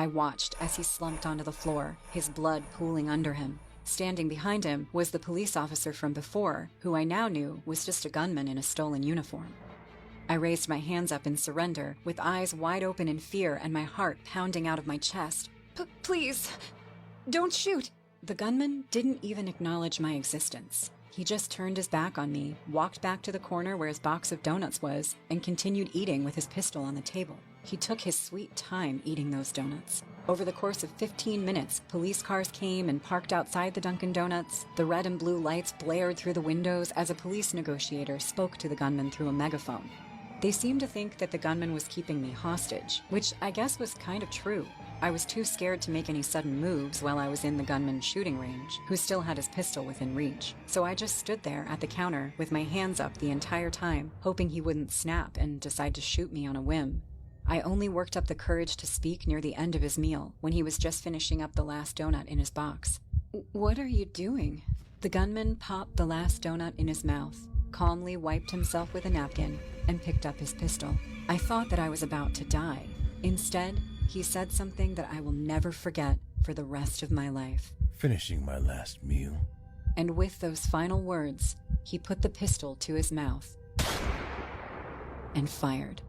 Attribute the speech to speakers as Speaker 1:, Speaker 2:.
Speaker 1: I watched as he slumped onto the floor, his blood pooling under him. Standing behind him was the police officer from before, who I now knew was just a gunman in a stolen uniform. I raised my hands up in surrender, with eyes wide open in fear and my heart pounding out of my chest. Please, don't shoot! The gunman didn't even acknowledge my existence. He just turned his back on me, walked back to the corner where his box of donuts was, and continued eating with his pistol on the table. He took his sweet time eating those donuts. Over the course of 15 minutes, police cars came and parked outside the Dunkin' Donuts. The red and blue lights blared through the windows as a police negotiator spoke to the gunman through a megaphone. They seemed to think that the gunman was keeping me hostage, which I guess was kind of true. I was too scared to make any sudden moves while I was in the gunman's shooting range, who still had his pistol within reach. So I just stood there at the counter with my hands up the entire time, hoping he wouldn't snap and decide to shoot me on a whim. I only worked up the courage to speak near the end of his meal, when he was just finishing up the last donut in his box. "What are you doing?" The gunman popped the last donut in his mouth, calmly wiped himself with a napkin, and picked up his pistol. I thought that I was about to die. Instead, he said something that I will never forget for the rest of my life.
Speaker 2: "Finishing my last meal."
Speaker 1: And with those final words, he put the pistol to his mouth and fired.